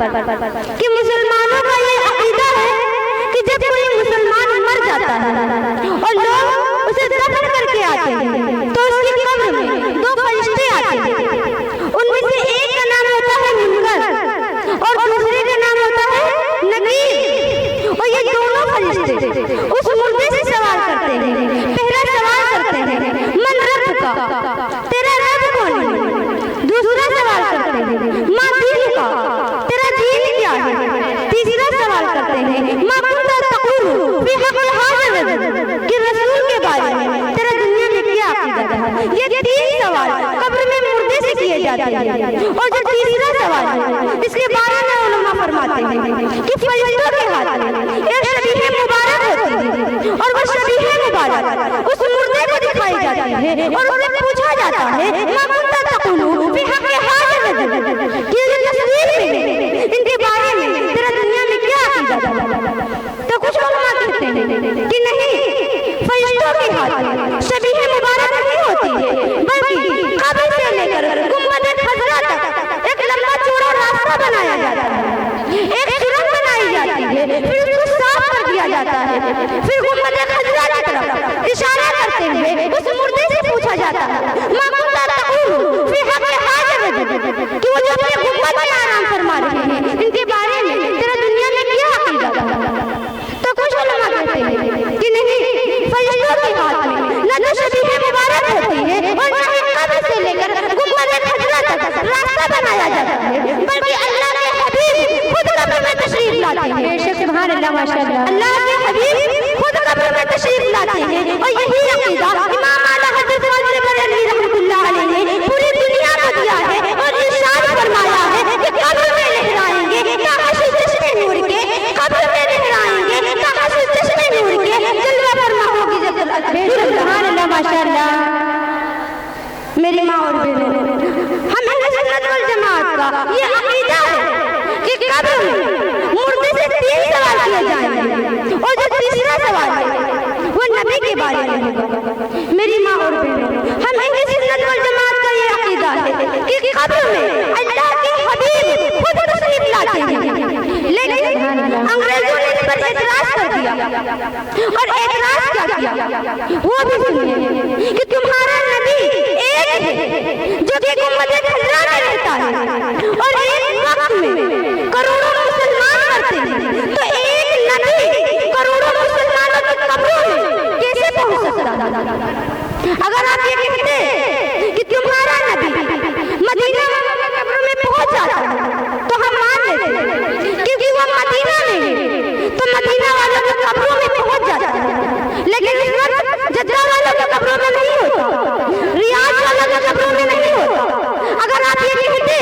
कि मुसलमानों का ये अकीदा है कि जब कोई मुसलमान मर जाता है और लोग उसे दफन करके आते हैं तो उसकी कब्र में दो फरिश्ते आते हैं। उनमें से एक का नाम होता है मुनकर और दूसरे का नाम होता है नकीर। और ये दोनों फरिश्ते उस मुर्दे से सवाल करते हैं। पहला सवाल करते हैं मन रब्बुका, तेरा रब कौन है। दूसरा सवाल करते हैं माँ दीनुका, तेरा दीन क्या है। तीसरा सवाल करते हैं माँ कुंता तक़ूलु फी हक़्क़िल हाज़िर, कि रसूल के बारे में तेरा दुनिया में क्या अक़ीदा है। ये तीन सवाल कब्र में मुर्दे से किए जाते हैं। और जो तीसरा सवाल है इसके बारे में उलमा फरमाते हैं कि फरिश्तों के हाथ में एक शबीह मुबारक होती है और वो शबीह मुबारक उस मुर्दे को दिखाई जाती है और उससे पूछा जाता है मा कुंता तक़ूलु फी हक़्क़ि हाज़िर, कि ये तस्वीर में इनके बारे में तेरा दुनिया में क्या अक़ीदा है। तो कुछ उलमा कहते हैं कि नहीं, फरिश्तों के हाथ में शबीह मुबारक नहीं होती है बल्कि कब्र से लेकर गुंबद खज़रा तक एक लंबा चौड़ा रास्ता बनाया जाता है, एक सुरंग बनाई जाती है, फिर उसको साफ कर दिया जाता है, फिर गुंबद खज़रा की तरफ इशारा करते हुए उस मुर्दे से पूछा जाता है मा कुंता तक़ूलु फी हक़्क़ि हाज़िर, कि वो जो अपने गुंबद में आराम फरमा रहे हैं इनके बारे में तेरा दुनिया में क्या अक़ीदा है। तो कुछ उलमा कहते हैं कि नहीं, फरिश्तों के हाथ में न तो शबीह मुबारक होती है और न ही कब्र से लेकर गुंबद खज़रा तक रास्ता बनाया जाता है, बल्कि अल्लाह के हबीब खुद कब्र में तशरीफ लाते हैं। बेशक सुभान अल्लाह माशाअल्लाह, अल्लाह के हबीब खुद कब्र में तशरीफ लाते हैं। और यही अक़ीदा इमाम आला हज़रत मौलाना बरेलवी रहमतुल्लाह अलैह ने पूरी दुनिया को दिया है और इरशाद फरमाया है कि कब्र में लहराएंगे काश चश्मे नूर के, कब्र में लहराएंगे काश चश्मे नूर के, जलवा फरमा होगी जब सुभान अल्लाह माशाअल्लाह। मेरी माँ और बहनों, हम अहले सुन्नत वल जमात का ये अक़ीदा है कि कब्र में मुर्दे से तीन सवाल किए जाएंगे और जो तीसरा सवाल है वो नबी के बारे में होगा। मेरी माँ और बहनों, हम अहले सुन्नत वल जमात का ये अक़ीदा है कि कब्र में अल्लाह के हबीब खुद तशरीफ लाते हैं। लेकिन अंग्रेजों ने इस पर एतराज कर दिया और एतराज क्या किया वो भी सुनिए कि तुम्हारा नबी एक है जो कि गुंबद खज़रा में रहता है और एक वक्त में करोड़ों मुसलमान मरते हैं, तो एक नबी करोड़ों मुसलमानों की कब्रों में कैसे पहुंच सकता है। अगर आप ये कहते कि तुम्हारा नबी मदीना वालों की कब्रों में पहुंच जाता है तो हम मान लेते, क्योंकि वो मदीना में है तो मदीना वालों की कब्रों में पहुंच जाता है। लेकिन इस वक्त जद्दा वालों की कब्रों में नहीं होता, रियाद वालों की कब्रों में नहीं होता। अगर आप ये कहते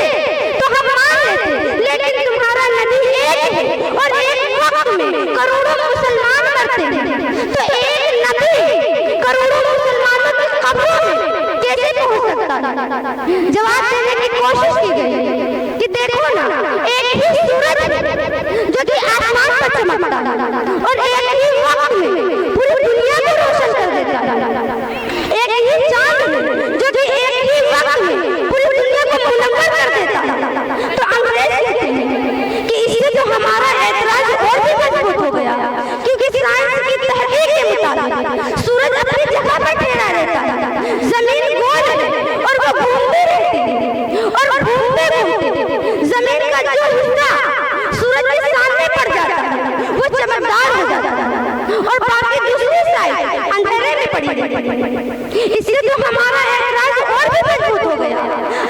तो हम मान लेते, लेकिन तुम्हारा नबी एक है और एक वक्त में करोड़ों मुसलमान मरते हैं, तो एक नबी करोड़ों मुसलमानों की कब्रों में कैसे पहुंच सकता है। जवाब देने की कोशिश की गई कि देखो ना, एक ही सूरज जो कि आसमान पर चमकता है और एक ही वक्त में पूरी दुनिया को रोशन कर देता है, एक ही चांद जो कि एक ही वक्त में पूरी दुनिया को मुनव्वर कर देता है। तो अंग्रेज कहते हैं कि इससे तो हमारा एतराज और भी मजबूत हो गया, क्योंकि साइंस की तहकीक के मुताबिक सूरज अपनी जगह पर ठहरा रहता है, जमीन गोल है और वो घूमती रहती है और घूमते घूमते जमीन का जो हिस्सा सूरज के सामने पड़ जाता है वो चमकदार हो जाता है और बाकी दूसरी साइड अंधेरे में पड़ी रहती है। इससे तो हमारा एतराज और भी मजबूत हो गया।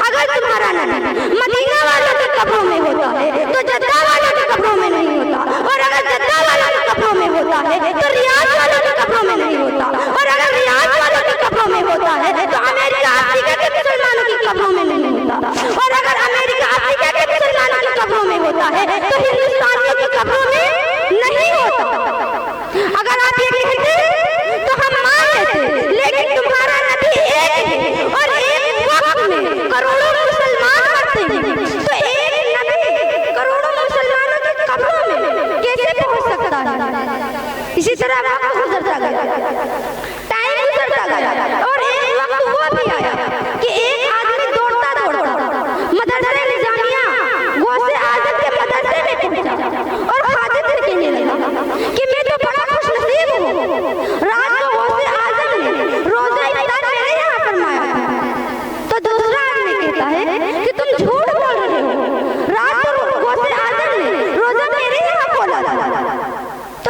अगर तुम्हारा नबी मदीना वालों की कब्रों में होता है तो जद्दा वालों की कब्रों में नहीं होता, और अगर जद्दा वालों की कब्रों में होता है तो रियाद वालों की कब्रों में नहीं होता, और अगर रियाद वालों की कब्रों में होता है तो अमेरिका अफ्रीका के मुसलमानों की कब्रों में नहीं होता, और अगर अमेरिका अफ्रीका के मुसलमानों की कब्रों में होता है तो हिंदुस्तानियों की कब्रों में नहीं होता। अगर आप ये कहते तो हम मान लेते, लेकिन तुम्हारा नबी एक है और एक वक्त में करोड़ों मुसलमान मरते हैं, तो एक नबी करोड़ों मुसलमानों की कब्रों में कैसे पहुंच सकता है। इसी तरह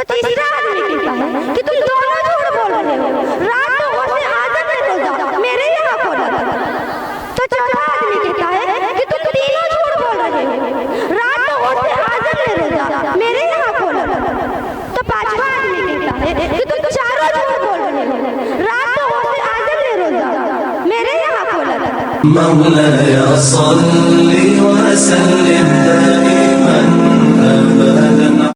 तो तीसरा आदमी कहता है कि तुम दोनों झूठ बोल रहे हो, रात तो हो से आदत है रोजा मेरे यहाँ खोला था। तो चौथा आदमी कहता है कि तुम तीनों झूठ बोल रहे हो, रात तो हो से आदत है रोजा मेरे यहाँ खोला था। तो पांचवा आदमी कहता है कि तुम चारों झूठ बोल रहे हो, रात तो हो से आदत है रोजा मेरे यहाँ खोला था। मौलाया सल्ली व सल्लिम